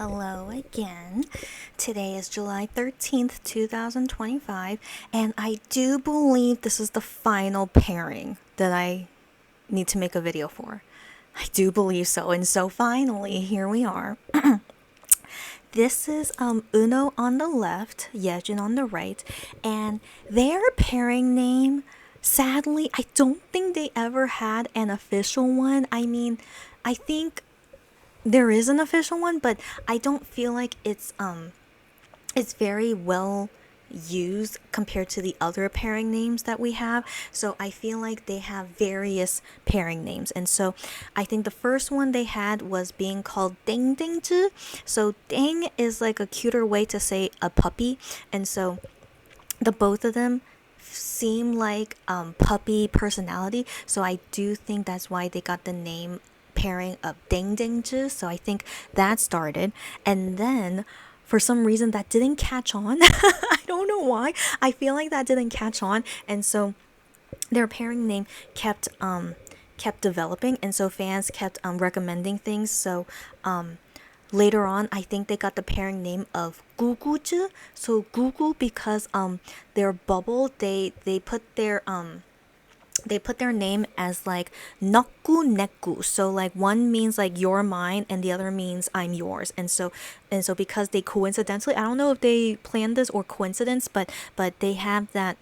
hello again. Today is July 13th, 2025, and I do believe this is the final pairing that I need to make a video for. I do believe so, and so finally, here we are. This is Eunho on the left, Yejun on the right, and their pairing name, sadly, I don't think they ever had an official one. I mean, I think there is an official one, but I don't feel like it's very well used compared to the other pairing names that we have. So I feel like they have various pairing names. And so I think the first one they had was being called Ding Ding Zhi. So Ding is like a cuter way to say a puppy. And so the both of them seem like puppy personality. So I do think that's why they got the name pairing of Ding Ding Zhi. So I think that started. And then for some reason that didn't catch on. I don't know why. I feel like that didn't catch on, and so their pairing name kept developing, and so fans kept recommending things. So later on, I think they got the pairing name of Guguju. So Gugu because their bubble they put their name as like Nokku Nekku. So like one means like you're mine and the other means I'm yours. And so because they coincidentally, I don't know if they planned this or coincidence, but they have that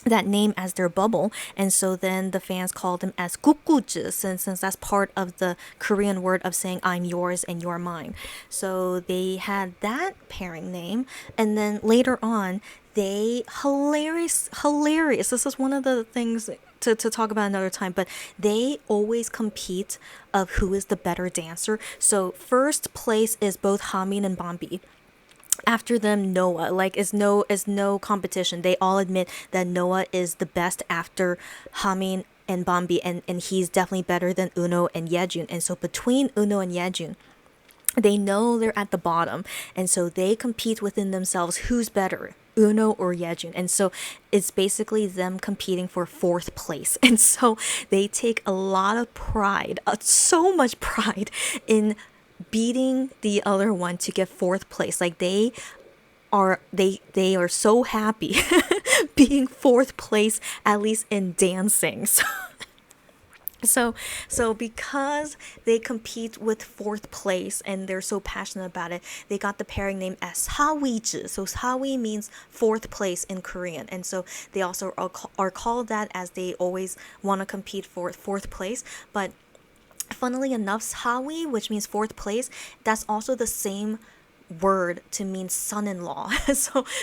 that name as their bubble, and so then the fans called them as Guguju, since that's part of the Korean word of saying I'm yours and you're mine. So they had that pairing name, and then later on they hilarious. This is one of the things to talk about another time, but they always compete of who is the better dancer. So first place is both Hamin and Bambi. After them, Noah. Like is no competition. They all admit that Noah is the best after Hamin and Bambi, and he's definitely better than Eunho and Yejun. And so between Eunho and Yejun, they know they're at the bottom, and so they compete within themselves who's better, Eunho or Yejun. And so it's basically them competing for fourth place. And so they take a lot of pride, so much pride in beating the other one to get fourth place. Like they are so happy being fourth place, at least in dancing. So because they compete with fourth place and they're so passionate about it, they got the pairing name as Hawiji. So Hawi means fourth place in Korean, and so they also are called that as they always want to compete for fourth place. But funnily enough, Sawi, which means fourth place, that's also the same word to mean son-in-law.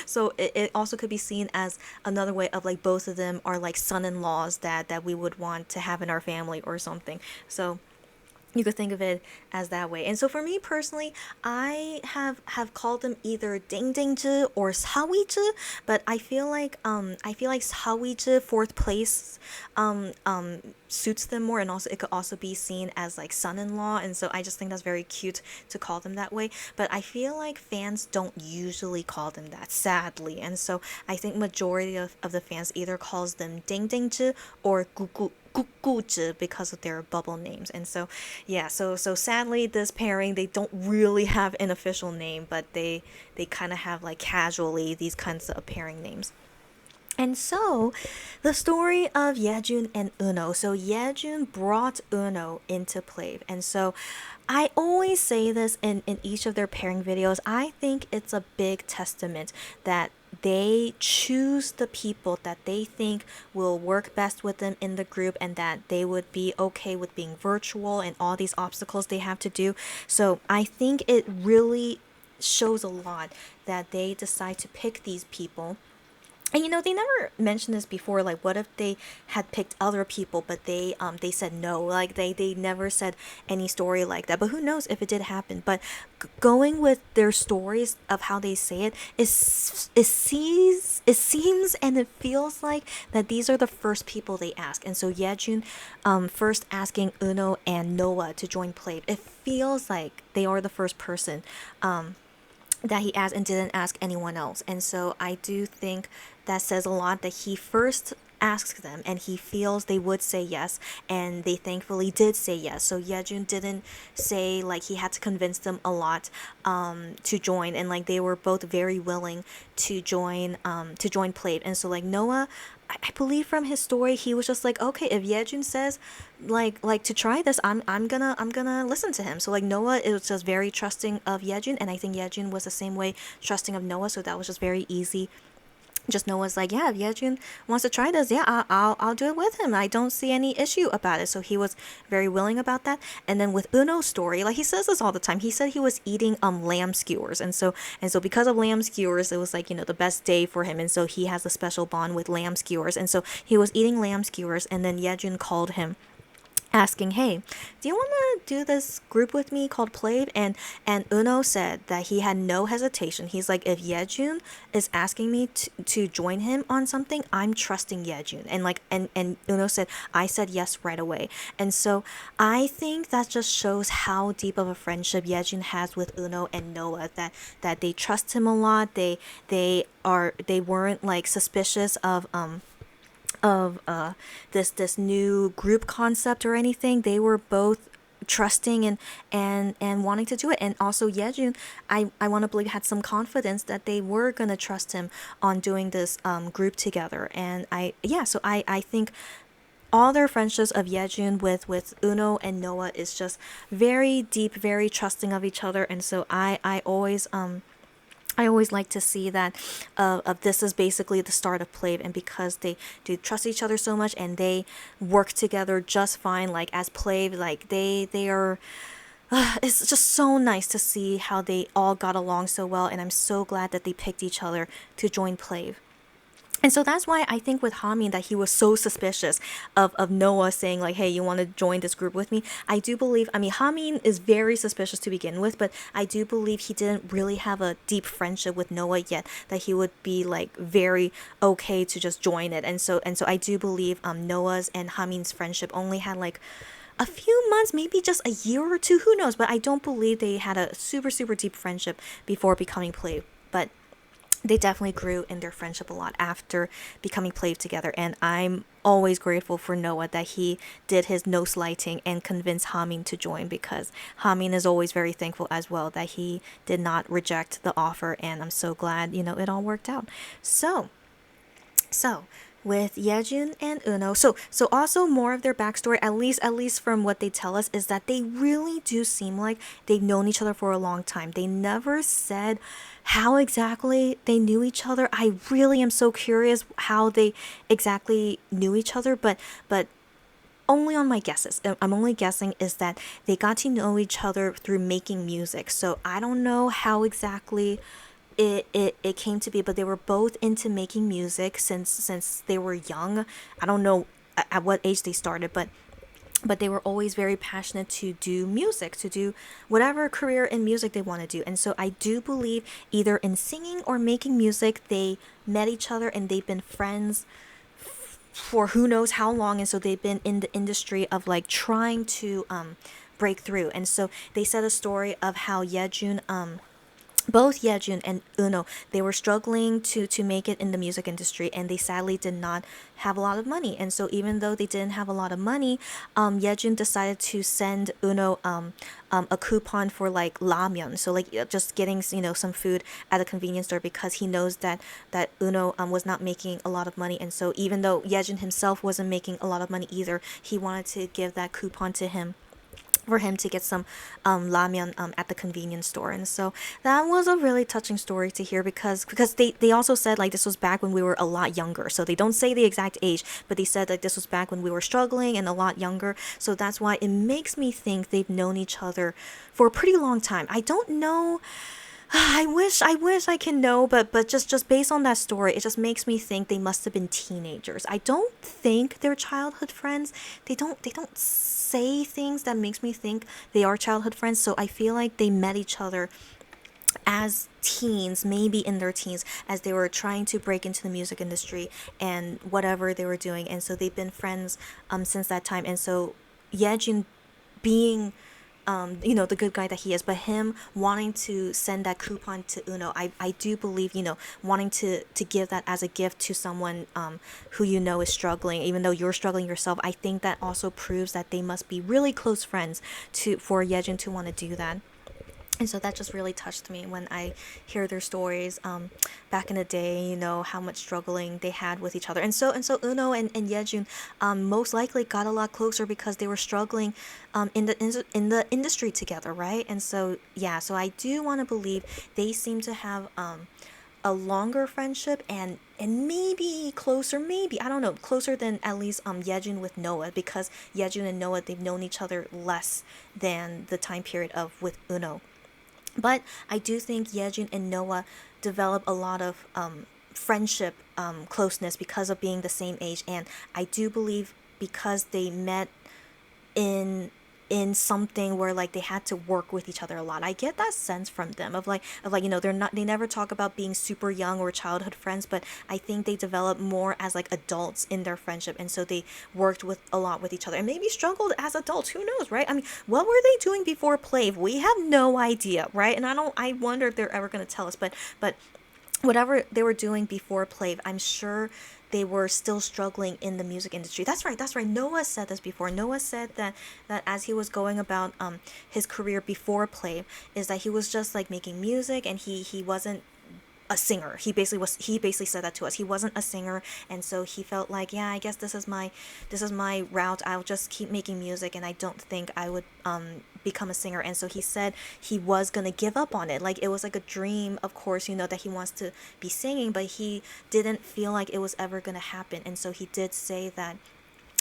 So it also could be seen as another way of like both of them are like son-in-laws that we would want to have in our family or something. So you could think of it as that way. And so for me personally, I have called them either Ding Ding Zhi or Sawiji, but I feel like Sawiji fourth place suits them more, and also it could also be seen as like son-in-law, and so I just think that's very cute to call them that way. But I feel like fans don't usually call them that, sadly, and so I think majority of the fans either calls them Ding Ding Zhi or Guguji because of their bubble names. And so yeah, so sadly this pairing, they don't really have an official name, but they kind of have like casually these kinds of pairing names. And so, the story of Yejun and Eunho. So Yejun brought Eunho into play. And so, I always say this in each of their pairing videos. I think it's a big testament that they choose the people that they think will work best with them in the group, and that they would be okay with being virtual and all these obstacles they have to do. So I think it really shows a lot that they decide to pick these people. And they never mentioned this before. Like, what if they had picked other people, but they said no. Like they never said any story like that. But who knows if it did happen? But going with their stories of how they say it seems and it feels like that these are the first people they ask. And so Yejun, first asking Eunho and Noah to join play. It feels like they are the first person. That he asked and didn't ask anyone else. And so I do think that says a lot that he first asks them, and he feels they would say yes, and they thankfully did say yes. So Yejun didn't say like he had to convince them a lot to join, and like they were both very willing to join Plave. And so like Noah, I believe from his story, he was just like, okay, if Yejun says like to try this, I'm gonna listen to him. So like Noah, it was just very trusting of Yejun, and I think Yejun was the same way, trusting of Noah. So that was just very easy. Just Noah's like, yeah, if Yejun wants to try this, yeah, I'll do it with him. I don't see any issue about it. So he was very willing about that. And then with Eunho's story, like he says this all the time. He said he was eating lamb skewers, and so because of lamb skewers, it was like, the best day for him. And so he has a special bond with lamb skewers. And so he was eating lamb skewers, and then Yejun called him, asking, "Hey, do you want to do this group with me called Played?" And Eunho said that he had no hesitation. He's like, if Yejun is asking me to join him on something, I'm trusting Yejun. And Eunho said, I said yes right away. And so I think that just shows how deep of a friendship Yejun has with Eunho and Noah, that they trust him a lot. They weren't like suspicious of this new group concept or anything. They were both trusting and wanting to do it. And also Yejun, I want to believe, had some confidence that they were gonna trust him on doing this group together. And I think all their friendships of Yejun with Eunho and Noah is just very deep, very trusting of each other. And so I always like to see that of this is basically the start of Plave, and because they do trust each other so much and they work together just fine, like as Plave, like they are. It's just so nice to see how they all got along so well, and I'm so glad that they picked each other to join Plave. And so that's why I think with Hamin that he was so suspicious of Noah saying like, hey, you want to join this group with me? I do believe, I mean, Hamin is very suspicious to begin with, but I do believe he didn't really have a deep friendship with Noah yet, that he would be like very okay to just join it. And so I do believe Noah's and Hamin's friendship only had like a few months, maybe just a year or two, who knows, but I don't believe they had a super, super deep friendship before becoming Play. But they definitely grew in their friendship a lot after becoming Plave together. And I'm always grateful for Noah that he did his no slighting and convinced Hamin to join, because Hamin is always very thankful as well that he did not reject the offer. And I'm so glad, it all worked out. So with Yejun and Eunho, so also more of their backstory, at least from what they tell us, is that they really do seem like they've known each other for a long time. They never said how exactly they knew each other. I really am so curious how they exactly knew each other, but only on my guesses. I'm only guessing is that they got to know each other through making music. So I don't know how exactly it came to be, but they were both into making music since they were young. I don't know at what age they started, but they were always very passionate to do music, to do whatever career in music they want to do. And so I do believe either in singing or making music, they met each other and they've been friends for who knows how long. And so they've been in the industry of like trying to break through. And so they said a story of how both Yejun and Eunho, they were struggling to make it in the music industry, and they sadly did not have a lot of money. And so even though they didn't have a lot of money, Yejun decided to send Eunho a coupon for like ramyeon, so like just getting some food at a convenience store, because he knows that Eunho was not making a lot of money. And so even though Yejun himself wasn't making a lot of money either, he wanted to give that coupon to him for him to get some ramyeon at the convenience store. And so that was a really touching story to hear, because they also said like this was back when we were a lot younger. So they don't say the exact age, but they said that this was back when we were struggling and a lot younger. So that's why it makes me think they've known each other for a pretty long time. I don't know. I wish I can know, but just based on that story, it just makes me think they must have been teenagers. I don't think they're childhood friends. They don't say things that makes me think they are childhood friends. So I feel like they met each other as teens, maybe in their teens, as they were trying to break into the music industry and whatever they were doing. And so they've been friends since that time. And so Yejun being the good guy that he is, but him wanting to send that coupon to Eunho, I do believe, wanting to give that as a gift to someone who is struggling, even though you're struggling yourself. I think that also proves that they must be really close friends for Yejun to want to do that. And so that just really touched me when I hear their stories back in the day, how much struggling they had with each other. And so Eunho and Yejun most likely got a lot closer because they were struggling in the industry together, right? And so yeah, so I do want to believe they seem to have a longer friendship, and maybe closer, maybe I don't know, closer than at least Yejun with Noah, because Yejun and Noah, they've known each other less than the time period of with Eunho. But I do think Yejun and Noah develop a lot of friendship closeness because of being the same age, and I do believe because they met in something where like they had to work with each other a lot. I get that sense from them of like they never talk about being super young or childhood friends, but I think they develop more as like adults in their friendship, and so they worked with a lot with each other and maybe struggled as adults. Who knows, right? I mean, what were they doing before Plave? We have no idea, right? And I wonder if they're ever going to tell us, but whatever they were doing before Plave, I'm sure they were still struggling in the music industry. That's right. That's right. Noah said this before. Noah said that as he was going about his career before Plave, is that he was just like making music, and he wasn't a singer. He basically said that to us. He wasn't a singer, and so he felt like, yeah, I guess this is my route. I'll just keep making music, and I don't think I would become a singer. And so he said he was gonna give up on it. Like, it was like a dream, of course, that he wants to be singing, but he didn't feel like it was ever gonna happen. And so he did say that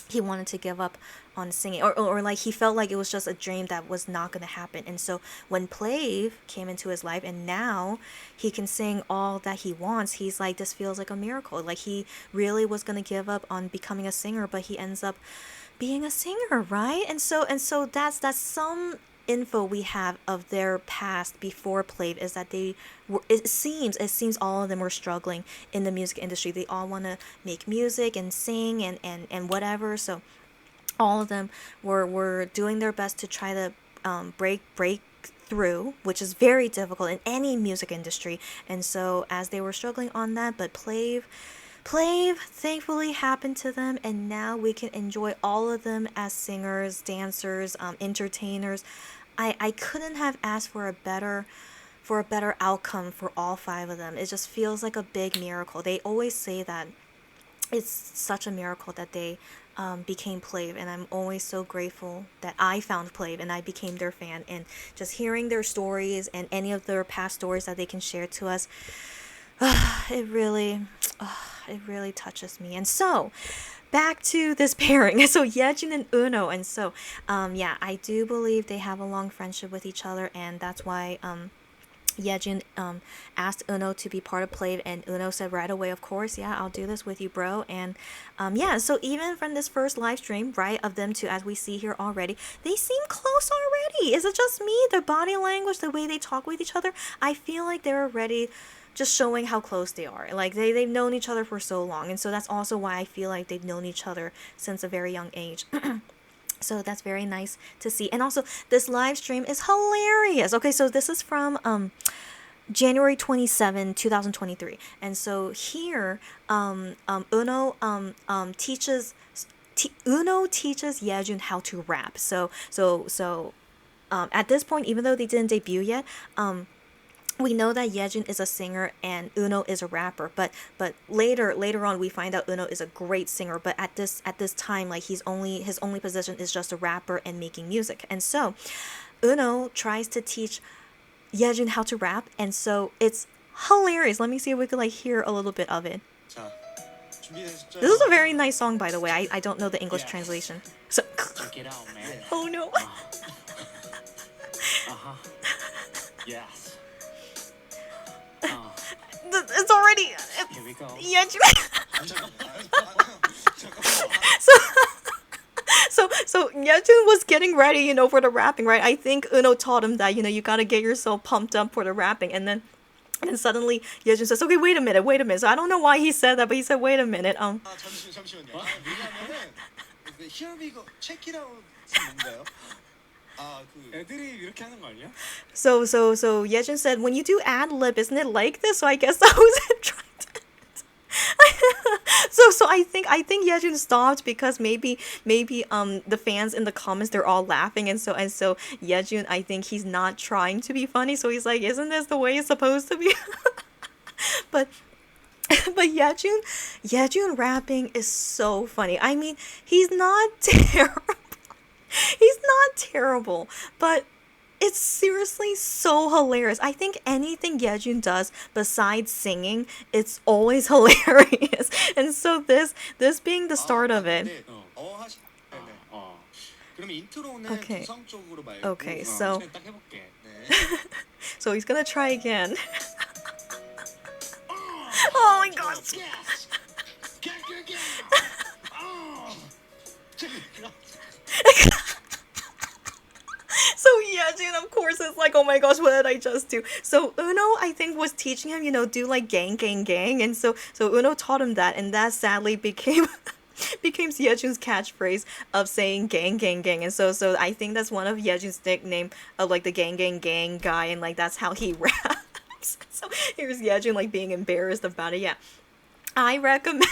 he wanted to give up on singing, or like he felt like it was just a dream that was not going to happen. And so when Plave came into his life and now he can sing all that he wants, he's like, this feels like a miracle. Like, he really was going to give up on becoming a singer, but he ends up being a singer, right? And so that's some info we have of their past before Plave, is that they were, it seems all of them were struggling in the music industry. They all want to make music and sing and whatever. So all of them were doing their best to try to break through, which is very difficult in any music industry. And so as they were struggling on that, but Plave thankfully happened to them, and now we can enjoy all of them as singers, dancers, entertainers. I couldn't have asked for a better outcome for all five of them. It just feels like a big miracle. They always say that it's such a miracle that they became Plave, and I'm always so grateful that I found Plave and I became their fan. And just hearing their stories and any of their past stories that they can share to us, it really touches me. And so back to this pairing. So Yejun and Eunho. And so yeah, I do believe they have a long friendship with each other, and that's why Yejun asked Eunho to be part of Plave, and Eunho said right away, of course, yeah, I'll do this with you, bro. And yeah, so even from this first live stream, right, of them two, as we see here already, they seem close already. Is it just me? Their body language, the way they talk with each other, I feel like they're already just showing how close they are. Like, they've known each other for so long, and so that's also why I feel like they've known each other since a very young age. So that's very nice to see. And also, this live stream is hilarious. Okay, so this is from January 27, 2023. And so here, Eunho teaches Yejun how to rap. So at this point, even though they didn't debut yet, we know that Yejun is a singer and Eunho is a rapper, but later on we find out Eunho is a great singer. But at this time, like, his only position is just a rapper and making music. And so Eunho tries to teach Yejun how to rap, and so it's hilarious. Let me see if we could like hear a little bit of it. This is a very nice song, by the way. I don't know the English translation. So Check it out, man. oh no. Yes. It's already Here we go. Yejun. So Yejun was getting ready, for the rapping, right? I think Eunho taught him that, you gotta get yourself pumped up for the rapping, and then suddenly Yejun says, okay, wait a minute. So I don't know why he said that, but he said, wait a minute. 잠시만요. 왜냐면은 Here we go. Check it out. 뭔가요? 애들이 이렇게 하는 거 아니야? So Yejun said, when you do ad lib, isn't it like this? So I guess that was it. Trying to. So I think Yejun stopped because maybe the fans in the comments, they're all laughing, and so Yejun, I think he's not trying to be funny, so he's like, isn't this the way it's supposed to be? but but Yejun rapping is so funny. I mean, he's not terrible. He's not terrible, but it's seriously so hilarious. I think anything Yejun does besides singing, it's always hilarious. And so this being the start of it. 근데 네네. 어. 그럼 인트로는 Okay. 구성적으로 말고 Okay, 어, so 딱 해볼게. 네. so he's gonna try again. Oh my gosh. So Yejun, of course, is like, oh my gosh, what did I just do? So Eunho, I think, was teaching him, do like gang, gang, gang, and so Eunho taught him that, and that sadly became became Yejun's catchphrase of saying gang, gang, gang, and so I think that's one of Yejun's nickname of like the gang, gang, gang guy, and like that's how he raps. So here's Yejun like being embarrassed about it. Yeah, I recommend.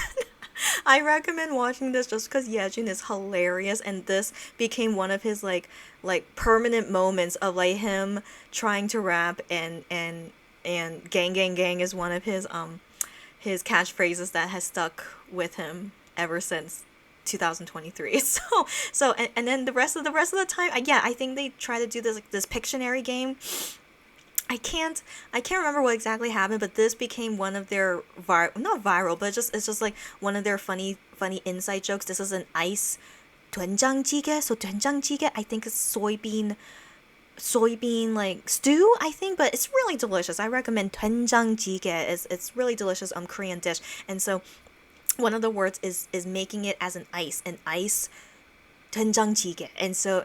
I recommend watching this just because Yejun is hilarious, and this became one of his like permanent moments of like him trying to rap, and gang, gang, gang is one of his catchphrases that has stuck with him ever since 2023. And then the rest of the time, I think they try to do this Pictionary game. I can't remember what exactly happened, but this became one of their not viral, but it's just like one of their funny inside jokes. This is an ice 된장찌개. So 된장찌개, I think, is soybean like stew, I think, but it's really delicious. I recommend 된장찌개. It's really delicious Korean dish. And so one of the words is making it as an ice 된장찌개. And so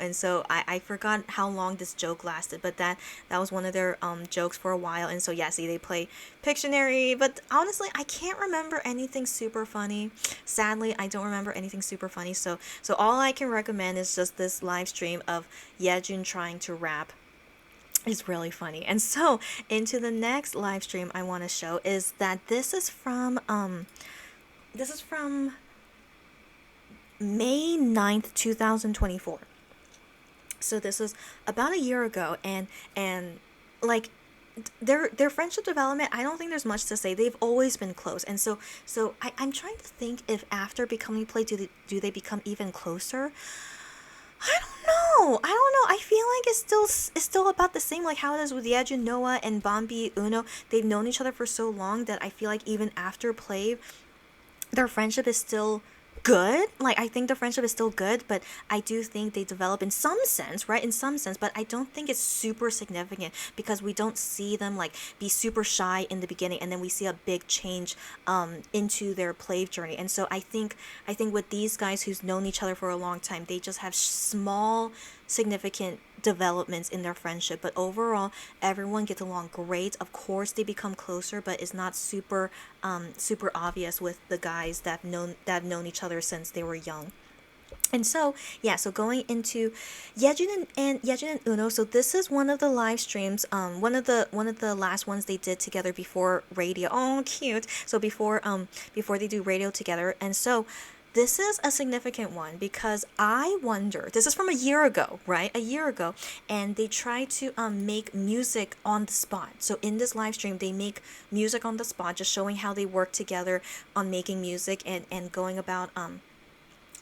I forgot how long this joke lasted, but that was one of their jokes for a while. And so yeah, see, they play Pictionary, but honestly, I can't remember anything super funny. Sadly, I don't remember anything super funny. So all I can recommend is just this live stream of Yejun trying to rap. It's really funny. And so into the next live stream I want to show is that this is from May 9th, 2024. So this is about a year ago, and like their friendship development, I don't think there's much to say. They've always been close. And so I'm trying to think if after becoming play do they become even closer? I don't know. I feel like it's still about the same, like how it is with Yejun, Noah, and Bambi, Eunho. They've known each other for so long that I feel like even after play, their friendship is still good. Like, I think the friendship is still good, but I do think they develop in some sense, right? In some sense, but I don't think it's super significant because we don't see them like be super shy in the beginning, and then we see a big change into their play journey. And so I think with these guys who's known each other for a long time, they just have small significant developments in their friendship, but overall everyone gets along great. Of course they become closer, but it's not super obvious with the guys that have known each other since they were young. And so yeah, so going into Yejun and Eunho, so this is one of the live streams, one of the last ones they did together before radio. Oh, cute. So before they do radio together. And so this is a significant one because I wonder, this is from a year ago, right? A year ago, and they try to make music on the spot. So in this live stream, they make music on the spot, just showing how they work together on making music and going about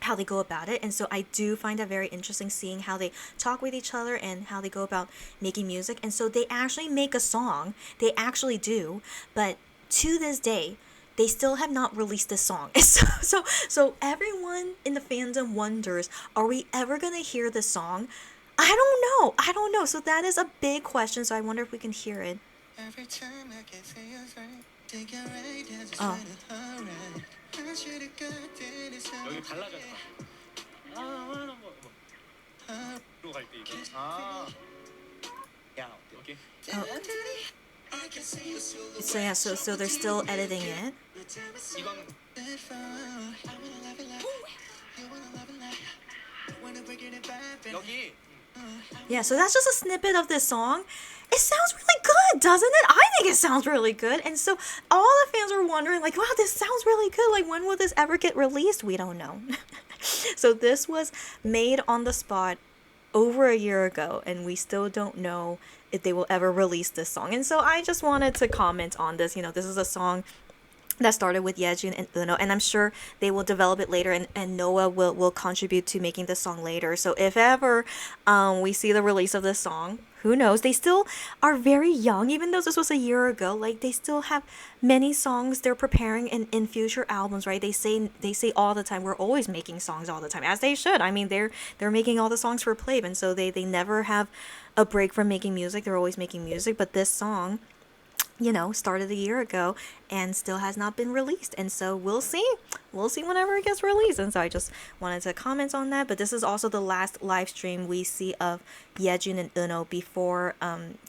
how they go about it. And so I do find that very interesting, seeing how they talk with each other and how they go about making music. And so they actually make a song. They actually do, but to this day, they still have not released this song. So everyone in the fandom wonders, are we ever gonna hear this song? I don't know. So that is a big question. So I wonder if we can hear it. Oh. 여기 달라졌어. 로 갈 때 이거. 아. 야, 오케이. So yeah, so they're still editing it. 이건 여기 Yeah, so that's just a snippet of this song. It sounds really good, doesn't it? I think it sounds really good. And so all the fans are wondering, like, wow, this sounds really good. Like, when will this ever get released? We don't know. So this was made on the spot over a year ago, and we still don't know if they will ever release this song. And so I just wanted to comment on this. This is a song that started with Yejun and Eunho, and I'm sure they will develop it later, and Noah will contribute to making the song later. So if ever we see the release of this song, who knows? They still are very young, even though this was a year ago. Like, they still have many songs they're preparing in future albums, right? They say all the time, we're always making songs all the time, as they should. I mean, they're making all the songs for Plave, and so they never have a break from making music. They're always making music, but this song, started a year ago and still has not been released. And so we'll see. We'll see whenever it gets released. And so I just wanted to comment on that. But this is also the last live stream we see of Yejun and Eunho before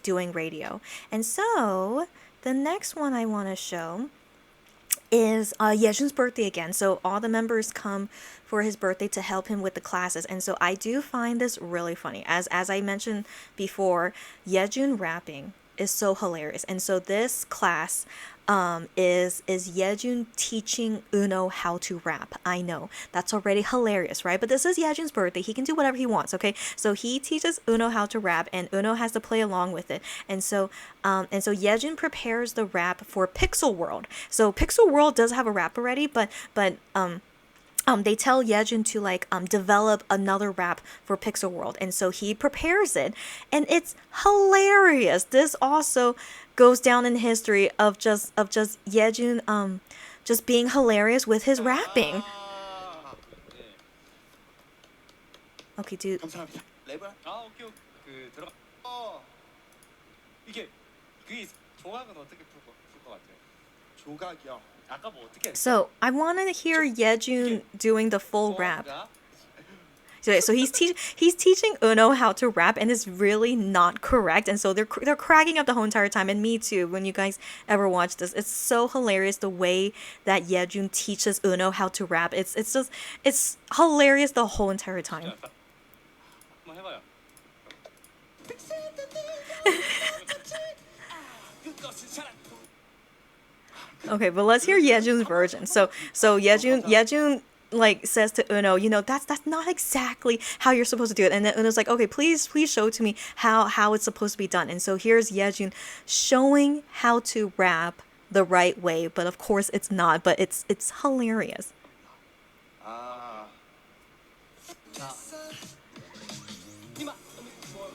doing radio. And so the next one I want to show is Yejun's birthday again. So all the members come for his birthday to help him with the classes. And so I do find this really funny. As I mentioned before, Yejun rapping is so hilarious. And so this class is Yejun teaching Eunho how to rap. I know that's already hilarious, right? But this is Yejun's birthday. He can do whatever he wants, okay? So he teaches Eunho how to rap, and Eunho has to play along with it. And so Yejun prepares the rap for Pixel World. So Pixel World does have a rap already, but they tell Yejun to develop another rap for Pixel World, and so he prepares it, and it's hilarious. This also goes down in history of just Yejun just being hilarious with his rapping. 아, 네. Okay, dude. 감사합니다. 랩을? 아, 오케이. 그 들어가. 이게 그 조각은 어떻게 풀것 같아요? 조각이요. 아까 뭐 어떻게 했어? So I want to hear Yejun doing the full rap. 조각인가? So he's teaching Eunho how to rap, and it's really not correct. And so they're cracking up the whole entire time, and me too. When you guys ever watch this, it's so hilarious the way that Yejun teaches Eunho how to rap. It's hilarious the whole entire time. 한번 해봐요. Okay, but let's hear Yejun's version. So Yejun says to Eunho, that's not exactly how you're supposed to do it. And then Uno's like, okay, please show to me how it's supposed to be done. And so here's Yejun showing how to rap the right way, but of course it's not. But it's hilarious. 아. 자. 니마.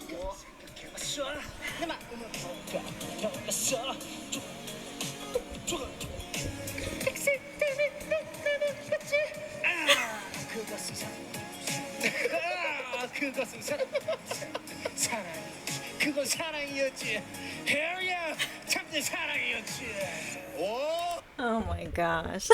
니마. 그것은 사랑이었지. 그건 사랑이었지. 헬야, 참된 사랑이었지. 오. Oh my gosh.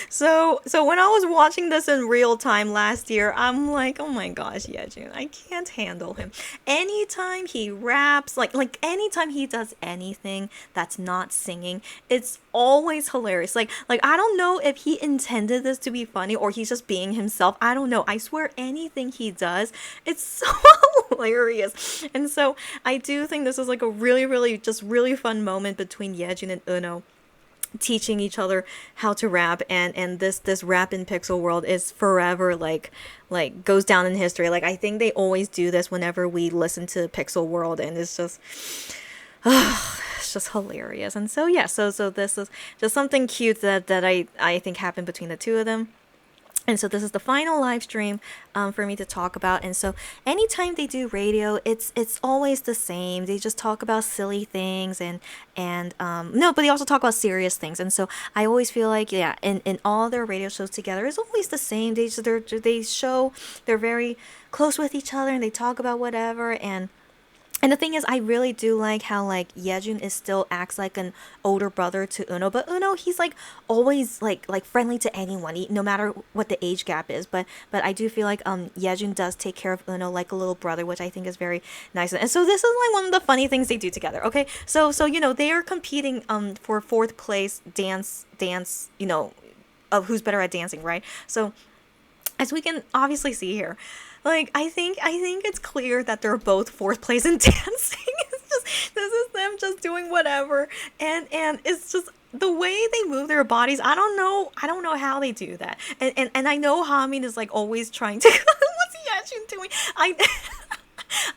So when I was watching this in real time last year, I'm like, oh my gosh, Yejun, I can't handle him. Anytime he raps, like anytime he does anything that's not singing, it's always hilarious. Like I don't know if he intended this to be funny or he's just being himself. I don't know. I swear anything he does, it's so hilarious. And so I do think this is like a really, really, just really fun moment between Yejun and Eunho, teaching each other how to rap, and this rap in Pixel World is forever like goes down in history. Like, I think they always do this whenever we listen to Pixel World, and it's just it's just hilarious. And so yeah, so this is just something cute that I think happened between the two of them. And so this is the final live stream for me to talk about. And so anytime they do radio, it's always the same. They just talk about silly things and no, but they also talk about serious things. And so I always feel like, yeah, in all their radio shows together, it's always the same. They show they're very close with each other, and they talk about whatever. And the thing is, I really do like how Yejun is still acts like an older brother to Eunho, but Eunho, he's always like friendly to anyone, no matter what the age gap is. But I do feel like Yejun does take care of Eunho like a little brother, which I think is very nice. And so this is one of the funny things they do together. Okay, so they are competing for fourth place dance of who's better at dancing, right? So as we can obviously see here, Like I think it's clear that they're both fourth place in dancing. It's just this is them just doing whatever, and it's just the way they move their bodies. I don't know how they do that. And I know Hamin is like always trying to. What's he actually doing?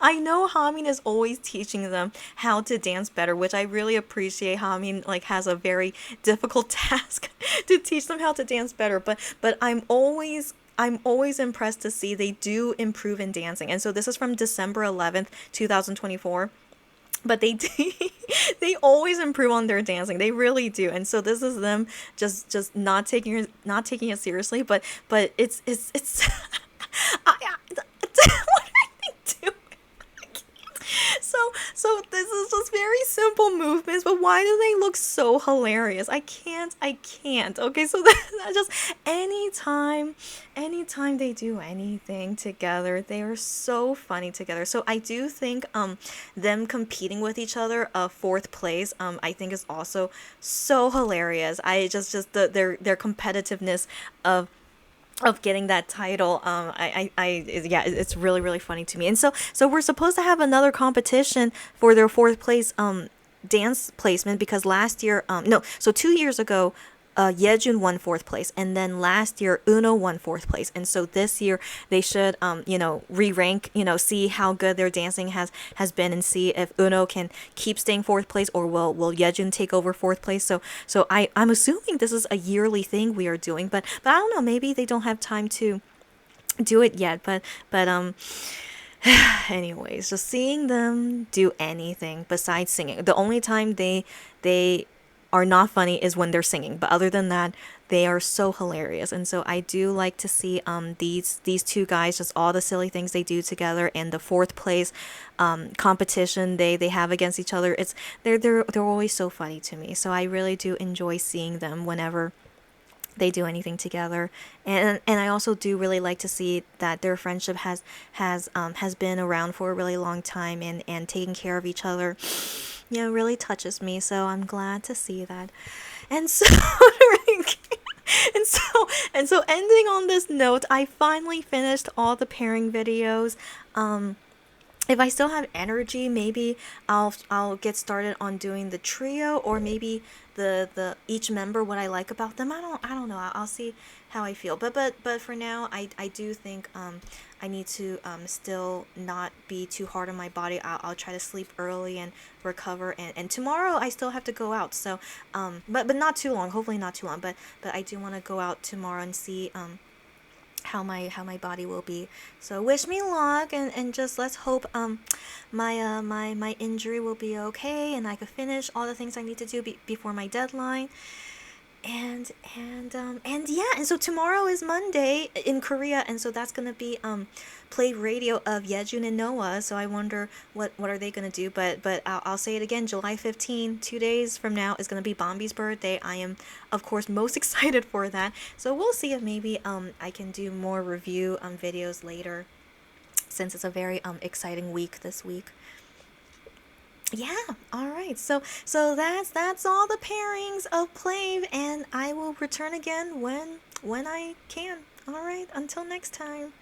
I know Hamin is always teaching them how to dance better, which I really appreciate. Hamin like has a very difficult task to teach them how to dance better, but I'm always impressed to see they do improve in dancing. And so this is from December 11th, 2024. But they always improve on their dancing. They really do. And so this is them just not taking it seriously, but it's what are they doing? So this is just very simple movements, but why do they look so hilarious? I can't. Okay, so that just anytime they do anything together, they are so funny together. So I do think them competing with each other, fourth place, I think is also so hilarious. I just their competitiveness of getting that title. Yeah, it's really really funny to me. And so we're supposed to have another competition for their fourth place dance placement, because last year, no, so 2 years ago, Yejun won fourth place, and then last year Eunho won fourth place, and so this year they should re-rank, see how good their dancing has been, and see if Eunho can keep staying fourth place, or will Yejun take over fourth place. So I'm assuming this is a yearly thing we are doing, but I don't know, maybe they don't have time to do it yet, but anyways, just seeing them do anything besides singing. The only time they are not funny is when they're singing, but other than that, they are so hilarious. And so I do like to see these two guys, just all the silly things they do together, and the fourth place competition they have against each other. They're always so funny to me. So I really do enjoy seeing them whenever they do anything together. And I also do really like to see that their friendship has been around for a really long time, and taking care of each other, really touches me. So I'm glad to see that. And so and so ending on this note, I finally finished all the pairing videos. If I still have energy, maybe I'll get started on doing the trio, or maybe the each member, what I like about them. I don't know. I'll see how I feel. But for now, I do think I need to still not be too hard on my body. I'll try to sleep early and recover. And tomorrow I still have to go out. So but not too long. Hopefully not too long. But I do want to go out tomorrow and see how my body will be. So wish me luck, and just let's hope my injury will be okay, and I could finish all the things I need to do before my deadline. And yeah, and so tomorrow is Monday in Korea, and so that's gonna be play radio of Yejun and Noah. So I wonder what are they gonna do. But I'll say it again, July 15, 2 days from now, is gonna be Bombi's birthday. I am of course most excited for that. So we'll see if maybe I can do more review videos later, since it's a very exciting week this week. Yeah, all right. So that's all the pairings of Plave, and I will return again when I can. All right, until next time.